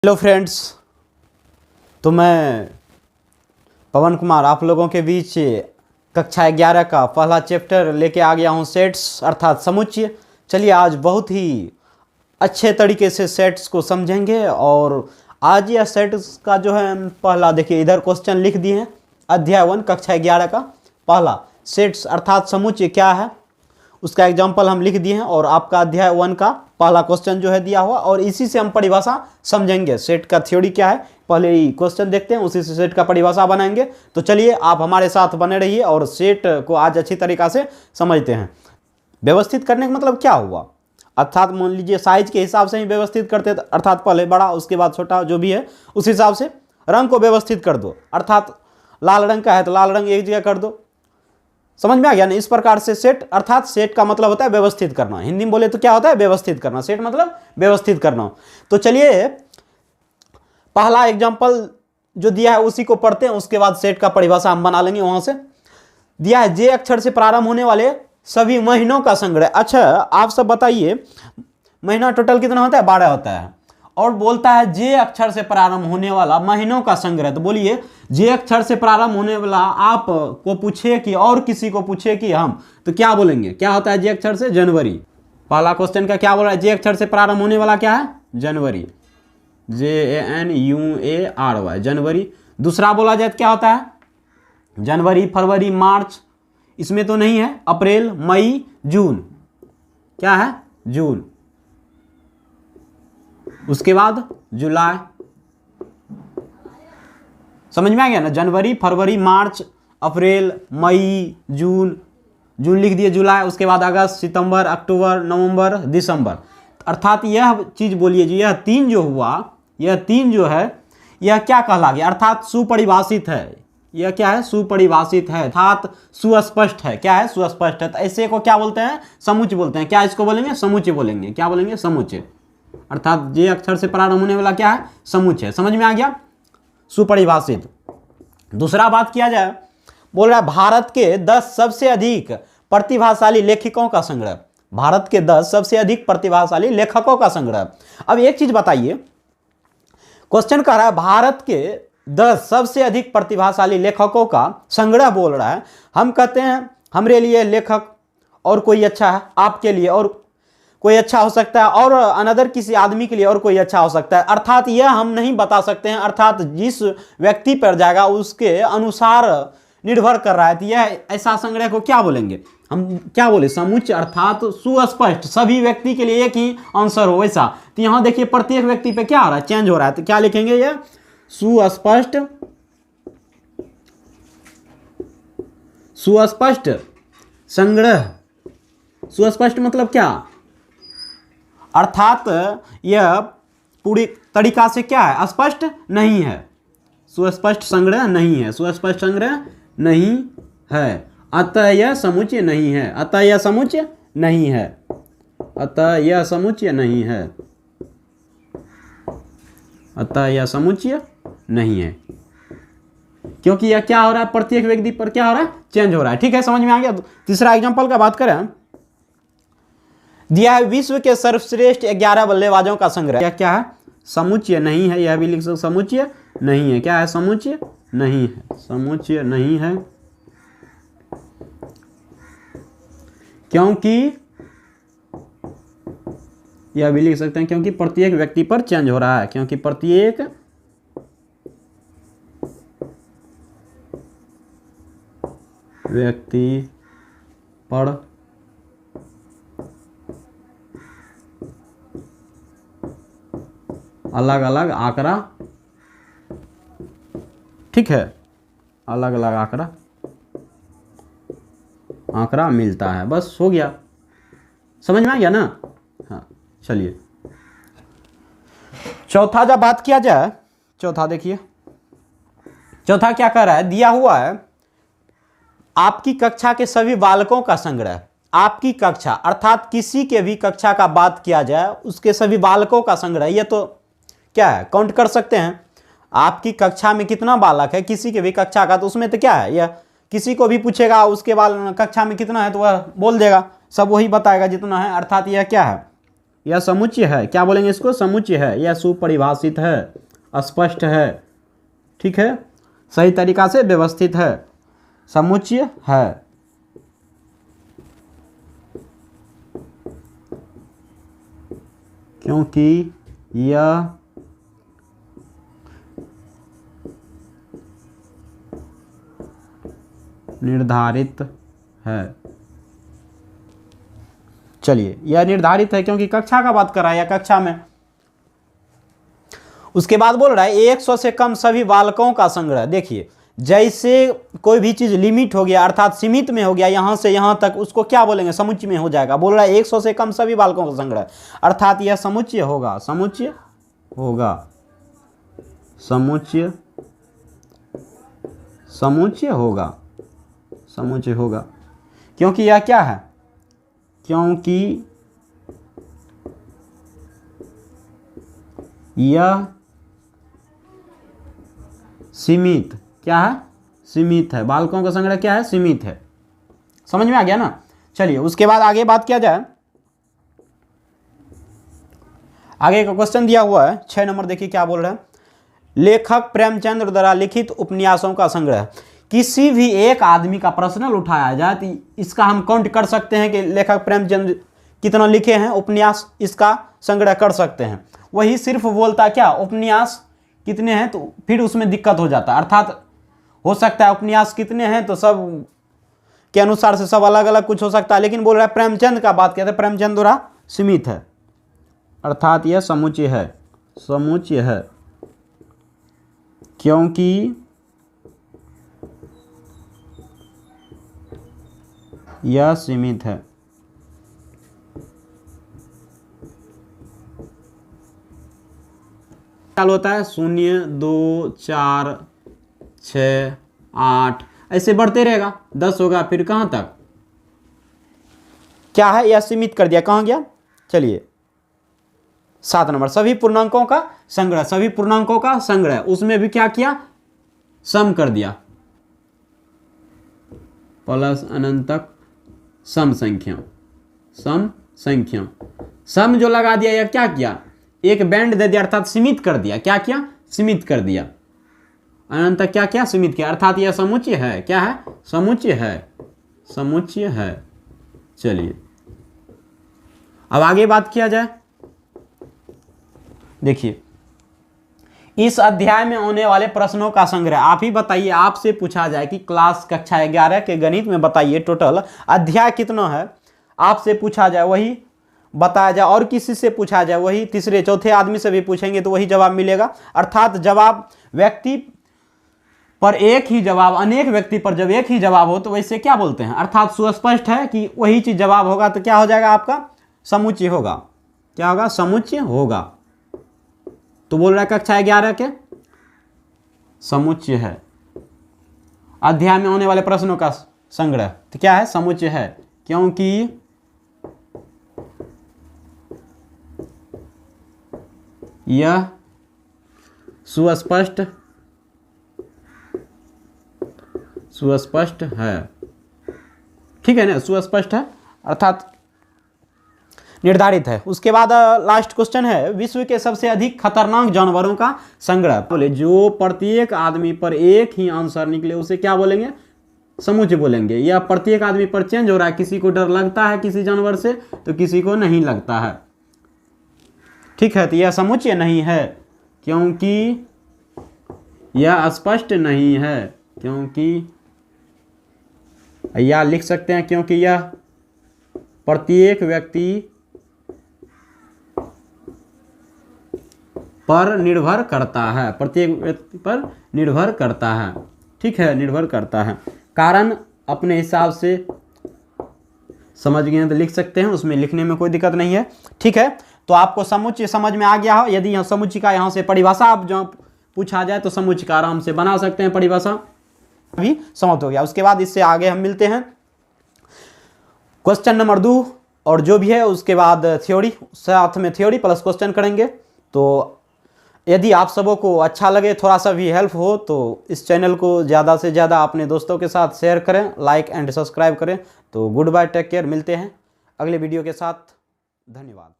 Hello friends, तो मैं पवन कुमार आप लोगों के बीच कक्षा 11 का पहला चैप्टर लेके आ गया हूँ, सेट्स अर्थात समुच्चय। चलिए आज बहुत ही अच्छे तरीके से सेट्स को समझेंगे। और आज यह सेट्स का जो है पहला, देखिए इधर क्वेश्चन लिख दिए हैं। अध्याय 1 कक्षा 11 का पहला सेट्स अर्थात समुच्चय क्या है उसका एग्जाम्पल हम लिख दिए हैं। और आपका अध्याय 1 का पहला क्वेश्चन जो है दिया हुआ, और इसी से हम परिभाषा समझेंगे। सेट का थ्योरी क्या है पहले ही क्वेश्चन देखते हैं, उसी से सेट का परिभाषा बनाएंगे। तो चलिए आप हमारे साथ बने रहिए और सेट को आज अच्छी तरीक़ा से समझते हैं। व्यवस्थित करने का मतलब क्या हुआ, अर्थात मान लीजिए साइज के हिसाब से ही व्यवस्थित करते थे, अर्थात पहले बड़ा उसके बाद छोटा जो भी है उस हिसाब से रंग को व्यवस्थित कर दो। अर्थात लाल रंग का है तो लाल रंग एक जगह कर दो। समझ में आ गया ना। इस प्रकार से सेट अर्थात सेट का मतलब होता है व्यवस्थित करना। हिंदी में बोले तो क्या होता है, व्यवस्थित करना। सेट मतलब व्यवस्थित करना। तो चलिए पहला एग्जांपल जो दिया है उसी को पढ़ते हैं, उसके बाद सेट का परिभाषा हम बना लेंगे। वहां से दिया है जे अक्षर से प्रारंभ होने वाले सभी महीनों का संग्रह। अच्छा आप सब बताइए, महीना टोटल कितना होता है? 12 होता है। और बोलता है जे अक्षर से प्रारंभ होने वाला महीनों का संग्रह। तो बोलिए जे अक्षर से प्रारंभ होने वाला आप को पूछे कि और किसी को पूछे कि हम, तो क्या बोलेंगे? क्या होता है जे अक्षर से? जनवरी। पहला क्वेश्चन का क्या बोल रहा है? जे अक्षर से प्रारंभ होने वाला क्या है? जनवरी। JANUARY जनवरी। दूसरा बोला जाए तो क्या होता है? जनवरी, फरवरी, मार्च। इसमें तो नहीं है। अप्रैल, मई, जून। क्या है? जून। उसके बाद जुलाई। समझ में आ गया ना। जनवरी, फरवरी, मार्च, अप्रैल, मई, जून। जून लिख दिए, जुलाई। उसके बाद अगस्त, सितंबर, अक्टूबर, नवंबर, दिसंबर। अर्थात यह चीज बोलिए जो यह तीन जो हुआ, यह तीन जो है यह क्या कहला गया? अर्थात सुपरिभाषित है। यह क्या है? सुपरिभाषित है, अर्थात सुस्पष्ट है। क्या है? सुस्पष्ट है। तो ऐसे को क्या बोलते हैं? समुच्चय बोलते हैं। क्या इसको बोलेंगे? समुच्चय बोलेंगे। क्या बोलेंगे? समुच्चय। अर्थात जे अक्षर से प्रारंभ होने वाला क्या है? समुच्चय। समझ में आ गया? सुपरिभाषित। दूसरा बात किया जाए, बोल रहा है भारत के 10 सबसे अधिक प्रतिभाशाली लेखकों का संग्रह। भारत के 10 सबसे अधिक प्रतिभाशाली लेखकों का संग्रह। अब एक चीज बताइए, क्वेश्चन कह रहा है भारत के 10 सबसे अधिक प्रतिभाशाली लेखकों का संग्रह बोल रहा है। हम कहते हैं हमारे लिए लेखक और कोई अच्छा है, आपके लिए और कोई अच्छा हो सकता है, और अनदर किसी आदमी के लिए और कोई अच्छा हो सकता है। अर्थात यह हम नहीं बता सकते हैं। अर्थात जिस व्यक्ति पर जाएगा उसके अनुसार निर्भर कर रहा है। तो यह ऐसा संग्रह को क्या बोलेंगे? हम क्या बोले? समुच्चय। अर्थात सुस्पष्ट, सभी व्यक्ति के लिए एक ही आंसर हो वैसा। तो यहां देखिए प्रत्येक व्यक्ति पे क्या हो रहा है? चेंज हो रहा है। तो क्या लिखेंगे? यह सुस्पष्ट, सुस्पष्ट संग्रह। सुस्पष्ट मतलब क्या? अर्थात यह पूरी तरीका से क्या है? स्पष्ट नहीं है। सुस्पष्ट संग्रह नहीं है। सुस्पष्ट संग्रह नहीं है। अतः यह समुच्चय नहीं है। अतः यह समुच्चय नहीं है। अतः यह समुच्चय नहीं है। अतः यह समुच्चय नहीं है। क्योंकि यह क्या हो रहा है? प्रत्येक व्यक्ति पर क्या हो रहा है? चेंज हो रहा है। ठीक है, समझ में आ गया। तीसरा एग्जांपल का बात करें, दिया है विश्व के सर्वश्रेष्ठ 11 बल्लेबाजों का संग्रह। क्या क्या है? समुच्चय नहीं है। यह भी लिख सकते, समुच्चय नहीं है। क्या है? समुच्चय नहीं है। समुच्चय नहीं है क्योंकि यह भी लिख सकते हैं क्योंकि प्रत्येक व्यक्ति पर चेंज हो रहा है। क्योंकि प्रत्येक व्यक्ति पर अलग अलग आंकड़ा, ठीक है, अलग अलग आंकड़ा मिलता है। बस हो गया। समझ में आ गया ना। हाँ चलिए चौथा जब बात किया जाए, चौथा देखिए, चौथा क्या कर रहा है? दिया हुआ है आपकी कक्षा के सभी बालकों का संग्रह। आपकी कक्षा अर्थात किसी के भी कक्षा का बात किया जाए, उसके सभी बालकों का संग्रह। ये तो क्या है? काउंट कर सकते हैं। आपकी कक्षा में कितना बालक है, किसी के भी कक्षा का, तो उसमें तो क्या है? यह किसी को भी पूछेगा उसके बाद कक्षा में कितना है तो वह बोल देगा, सब वही बताएगा जितना है। अर्थात यह क्या है? यह समुच्चय है, क्या बोलेंगे इसको, समुच्चय है, यह सुपरिभाषित है, स्पष्ट है, ठीक है, सही तरीका से व्यवस्थित है, समुच्चय है। क्योंकि यह निर्धारित है। चलिए, यह निर्धारित है क्योंकि कक्षा का बात कर रहा है, या कक्षा में। उसके बाद बोल रहा है 100 से कम सभी बालकों का संग्रह। देखिए, जैसे कोई भी चीज लिमिट हो गया अर्थात सीमित में हो गया, यहां से यहां तक, उसको क्या बोलेंगे, समुच्चय में हो जाएगा। बोल रहा है 100 से कम सभी बालकों का संग्रह, अर्थात यह समुच्चय होगा, समुच्चय होगा, समुच्चय, समुच्चय होगा, समुच्चय होगा। क्योंकि यह क्या है, क्योंकि यह सीमित, क्या है, सीमित है। बालकों का संग्रह क्या है, सीमित है। समझ में आ गया ना। चलिए, उसके बाद आगे बात किया जाए। आगे का क्वेश्चन दिया हुआ है 6 नंबर, देखिए क्या बोल रहा है। लेखक प्रेमचंद द्वारा लिखित उपन्यासों का संग्रह। किसी भी एक आदमी का प्रश्न उठाया जाए तो इसका हम काउंट कर सकते हैं कि लेखक प्रेमचंद कितना लिखे हैं उपन्यास, इसका संग्रह कर सकते हैं। वही सिर्फ बोलता क्या, उपन्यास कितने हैं, तो फिर उसमें दिक्कत हो जाता है। अर्थात हो सकता है उपन्यास कितने हैं तो सब के अनुसार से सब अलग अलग कुछ हो सकता है, लेकिन बोल रहा है प्रेमचंद का बात किया था, प्रेमचंद द्वारा सीमित है, अर्थात यह समुच्चय है, समुच्चय है। क्योंकि यह सीमित है। क्या होता है, 0, 2, 4, 6, 8 ऐसे बढ़ते रहेगा, 10 होगा, फिर कहां तक, क्या है, यह सीमित कर दिया, कहां गया। चलिए 7 नंबर, सभी पूर्णांकों का संग्रह, सभी पूर्णांकों का संग्रह, उसमें भी क्या किया, सम कर दिया, प्लस अनंत तक सम संख्या, सम संख्या, सम जो लगा दिया, या क्या किया, एक बैंड दे दिया, अर्थात सीमित कर दिया, क्या किया, सीमित कर दिया, अनंत तक क्या किया, सीमित किया, अर्थात यह समुच्चय है, क्या है, समुच्चय है, समुच्चय है। चलिए, अब आगे बात किया जाए। देखिए, इस अध्याय में होने वाले प्रश्नों का संग्रह, आप ही बताइए, आपसे पूछा जाए कि क्लास कक्षा 11 के गणित में बताइए टोटल अध्याय कितना है, आपसे पूछा जाए वही बताया जाए, और किसी से पूछा जाए वही, तीसरे चौथे आदमी से भी पूछेंगे तो वही जवाब मिलेगा। अर्थात जवाब व्यक्ति पर एक ही जवाब, अनेक व्यक्ति पर जब एक ही जवाब हो तो वैसे क्या बोलते हैं, अर्थात सुस्पष्ट है कि वही चीज जवाब होगा, तो क्या हो जाएगा आपका, समुच्चय होगा, क्या होगा, समुच्चय होगा। तो बोल रहा है कक्षा 11 के समुच्चय है, अध्याय में होने वाले प्रश्नों का संग्रह, तो क्या है, समुच्चय है। क्योंकि यह सुस्पष्ट, सुस्पष्ट है, ठीक है ना, सुस्पष्ट है अर्थात निर्धारित है। उसके बाद लास्ट क्वेश्चन है, विश्व के सबसे अधिक खतरनाक जानवरों का संग्रह। बोले जो प्रत्येक आदमी पर एक ही आंसर निकले उसे क्या बोलेंगे, समुच्चय बोलेंगे। यह प्रत्येक आदमी पर चेंज हो रहा है, किसी को डर लगता है किसी जानवर से तो किसी को नहीं लगता है, ठीक है, तो यह समुच्चय नहीं है, क्योंकि यह स्पष्ट नहीं है, क्योंकि या लिख सकते हैं क्योंकि यह प्रत्येक व्यक्ति पर निर्भर करता है, प्रत्येक व्यक्ति पर निर्भर करता है, ठीक है, निर्भर करता है। कारण अपने हिसाब से समझ गए तो लिख सकते हैं, उसमें लिखने में कोई दिक्कत नहीं है, ठीक है। तो आपको समुच्चय समझ में आ गया हो। यदि यहाँ समुच्चय का यहाँ से परिभाषा आप जो पूछा जाए तो समुच्चय का आराम से बना सकते हैं, परिभाषा अभी समाप्त हो गया। उसके बाद इससे आगे हम मिलते हैं क्वेश्चन नंबर 2 और जो भी है उसके बाद थ्योरी, साथ में थ्योरी प्लस क्वेश्चन करेंगे। तो यदि आप सबों को अच्छा लगे, थोड़ा सा भी हेल्प हो तो इस चैनल को ज़्यादा से ज़्यादा अपने दोस्तों के साथ शेयर करें, लाइक एंड सब्सक्राइब करें। तो गुड बाय, टेक केयर, मिलते हैं अगले वीडियो के साथ, धन्यवाद।